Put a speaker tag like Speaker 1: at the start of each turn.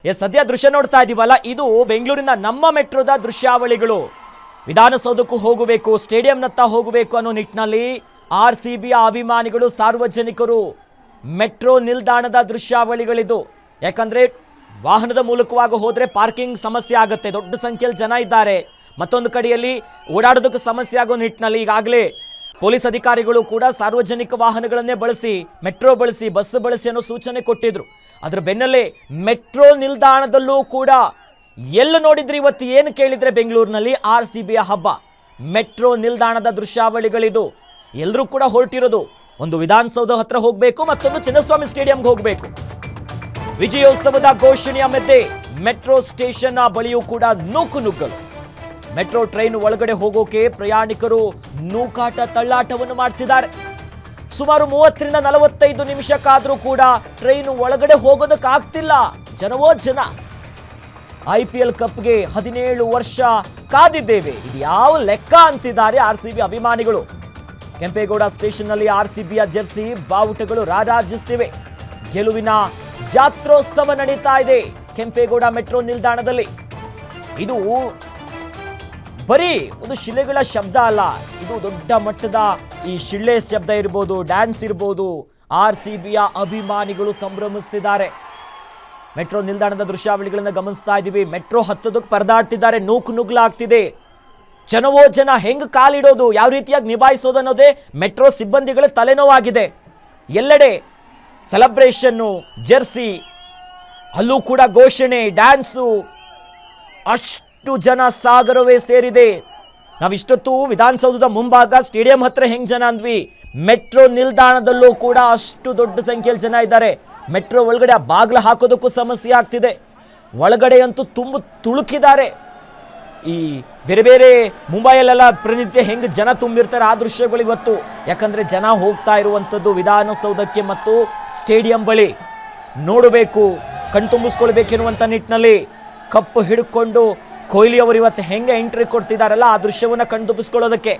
Speaker 1: ಸದ್ಯ ದೃಶ್ಯ ನೋಡ್ತಾ ಇದೀವಲ್ಲ, ಇದು ಬೆಂಗಳೂರಿನ ನಮ್ಮ ಮೆಟ್ರೋದ ದೃಶ್ಯಾವಳಿಗಳು. ವಿಧಾನಸೌಧಕ್ಕೂ ಹೋಗಬೇಕು, ಸ್ಟೇಡಿಯಂನತ್ತ ಹೋಗಬೇಕು ಅನ್ನೋ ನಿಟ್ಟಿನಲ್ಲಿ RCB ಅಭಿಮಾನಿಗಳು, ಸಾರ್ವಜನಿಕರು ಮೆಟ್ರೋ ನಿಲ್ದಾಣದ ದೃಶ್ಯಾವಳಿಗಳಿದು. ಯಾಕಂದ್ರೆ ವಾಹನದ ಮೂಲಕವಾಗಿ ಹೋದ್ರೆ ಪಾರ್ಕಿಂಗ್ ಸಮಸ್ಯೆ ಆಗುತ್ತೆ, ದೊಡ್ಡ ಸಂಖ್ಯೆಯಲ್ಲಿ ಜನ ಇದ್ದಾರೆ. ಮತ್ತೊಂದು ಕಡೆಯಲ್ಲಿ ಓಡಾಡೋದಕ್ಕೆ ಸಮಸ್ಯೆ ಆಗೋ ನಿಟ್ಟಿನಲ್ಲಿ ಈಗಾಗಲೇ ಪೊಲೀಸ್ ಅಧಿಕಾರಿಗಳು ಕೂಡ ಸಾರ್ವಜನಿಕ ವಾಹನಗಳನ್ನೇ ಬಳಸಿ, ಮೆಟ್ರೋ ಬಳಸಿ, ಬಸ್ ಬಳಸಿ ಅನ್ನೋ ಸೂಚನೆ ಕೊಟ್ಟಿದ್ರು. ಅದರ ಬೆನ್ನಲ್ಲೇ ಮೆಟ್ರೋ ನಿಲ್ದಾಣದಲ್ಲೂ ಕೂಡ ಎಲ್ಲ ನೋಡಿದ್ರೆ ಇವತ್ತು ಏನು ಕೇಳಿದ್ರೆ ಬೆಂಗಳೂರಿನಲ್ಲಿ RCBಯ ಹಬ್ಬ. ಮೆಟ್ರೋ ನಿಲ್ದಾಣದ ದೃಶ್ಯಾವಳಿಗಳಿದು. ಎಲ್ಲರೂ ಕೂಡ ಹೊರಟಿರೋದು ಒಂದು ವಿಧಾನಸೌಧ ಹತ್ರ ಹೋಗಬೇಕು, ಮತ್ತೊಂದು ಚಿನ್ನಸ್ವಾಮಿ ಸ್ಟೇಡಿಯಂಗೆ ಹೋಗಬೇಕು. ವಿಜಯೋತ್ಸವದ ಘೋಷಣೆಯ ಮಧ್ಯೆ ಮೆಟ್ರೋ ಸ್ಟೇಷನ್ ಬಳಿಯೂ ಕೂಡ ನೂಕುನುಗ್ಗಲು. ಮೆಟ್ರೋ ಟ್ರೈನ್ ಒಳಗಡೆ ಹೋಗೋಕೆ ಪ್ರಯಾಣಿಕರು ನೂಕಾಟ ತಳ್ಳಾಟವನ್ನು ಮಾಡ್ತಿದ್ದಾರೆ. ಸುಮಾರು 30ರಿಂದ 45 ನಿಮಿಷಕ್ಕಾದ್ರೂ ಕೂಡ ಟ್ರೈನ್ ಒಳಗಡೆ ಹೋಗೋದಕ್ಕಾಗ್ತಿಲ್ಲ. ಜನವೋ ಜನ. IPL ಕಪ್ಗೆ 17 ವರ್ಷ ಕಾದಿದ್ದೇವೆ, ಇದು ಯಾವ ಲೆಕ್ಕ ಅಂತಿದ್ದಾರೆ RCB ಅಭಿಮಾನಿಗಳು. ಕೆಂಪೇಗೌಡ ಸ್ಟೇಷನ್ನಲ್ಲಿ RCBಯ ಜೆರ್ಸಿ ಬಾವುಟಗಳು ರಾರಾಜಿಸ್ತಿವೆ. ಗೆಲುವಿನ ಜಾತ್ರೋತ್ಸವ ನಡೀತಾ ಇದೆ ಕೆಂಪೇಗೌಡ ಮೆಟ್ರೋ ನಿಲ್ದಾಣದಲ್ಲಿ. ಇದು ಬರೀ ಒಂದು ಶಿಲೆಗಳ ಶಬ್ದ ಅಲ್ಲ, ಇದು ದೊಡ್ಡ ಮಟ್ಟದ ಈ ಶಿಳ್ಳೆ ಶಬ್ದ ಇರ್ಬೋದು, ಡ್ಯಾನ್ಸ್ ಇರ್ಬೋದು. RCBಯ ಅಭಿಮಾನಿಗಳು ಸಂಭ್ರಮಿಸ್ತಿದ್ದಾರೆ. ಮೆಟ್ರೋ ನಿಲ್ದಾಣದ ದೃಶ್ಯಾವಳಿಗಳನ್ನು ಗಮನಿಸ್ತಾ ಇದ್ದೀವಿ. ಮೆಟ್ರೋ ಹತ್ತೋದಕ್ಕೆ ಪರದಾಡ್ತಿದ್ದಾರೆ, ನೂಕುನುಗ್ಲಾಗ್ತಿದೆ. ಜನವೋ ಜನ. ಹೆಂಗ್ ಕಾಲಿಡೋದು, ಯಾವ ರೀತಿಯಾಗಿ ನಿಭಾಯಿಸೋದು ಅನ್ನೋದೇ ಮೆಟ್ರೋ ಸಿಬ್ಬಂದಿಗಳ ತಲೆನೋವಾಗಿದೆ. ಎಲ್ಲೆಡೆ ಸೆಲೆಬ್ರೇಷನ್ನು, ಜೆರ್ಸಿ, ಅಲ್ಲೂ ಕೂಡ ಘೋಷಣೆ, ಡ್ಯಾನ್ಸು, ಅಷ್ಟು ಜನ ಸಾಗರವೇ ಸೇರಿದೆ. ನಾವಿಷ್ಟೊತ್ತು ವಿಧಾನಸೌಧದ ಮುಂಭಾಗ ಸ್ಟೇಡಿಯಂ ಹತ್ರ ಹೆಂಗ್ ಜನ ಅಂದ್ವಿ, ಮೆಟ್ರೋ ನಿಲ್ದಾಣದಲ್ಲೂ ಕೂಡ ಅಷ್ಟು ದೊಡ್ಡ ಸಂಖ್ಯೆಯಲ್ಲಿ ಜನ ಇದ್ದಾರೆ. ಮೆಟ್ರೋ ಒಳಗಡೆ ಆ ಬಾಗಿಲು ಹಾಕೋದಕ್ಕೂ ಸಮಸ್ಯೆ ಆಗ್ತಿದೆ. ಒಳಗಡೆ ಅಂತೂ ತುಳುಕಿದ್ದಾರೆ. ಈ ಬೇರೆ ಬೇರೆ ಮುಂಬೈಯಲ್ಲೆಲ್ಲ ಪ್ರತಿನಿತ್ಯ ಹೆಂಗ್ ಜನ ತುಂಬಿರ್ತಾರೆ ಆ ದೃಶ್ಯಗಳು ಇವತ್ತು. ಯಾಕಂದ್ರೆ ಜನ ಹೋಗ್ತಾ ಇರುವಂಥದ್ದು ವಿಧಾನಸೌಧಕ್ಕೆ ಮತ್ತು ಸ್ಟೇಡಿಯಂ ಬಳಿ. ನೋಡಬೇಕು, ಕಣ್ತುಂಬಿಸ್ಕೊಳ್ಬೇಕೆನ್ನುವಂಥ ನಿಟ್ಟಿನಲ್ಲಿ ಕಪ್ಪು ಹಿಡ್ಕೊಂಡು ಕೊಹ್ಲಿ ಅವರು ಇವತ್ತು ಹೆಂಗೆ ಎಂಟ್ರಿ ಕೊಡ್ತಿದ್ದಾರಲ್ಲ, ಆ ದೃಶ್ಯವನ್ನು ಕಣ್ತುಂಬಿಸ್ಕೊಳ್ಳೋದಕ್ಕೆ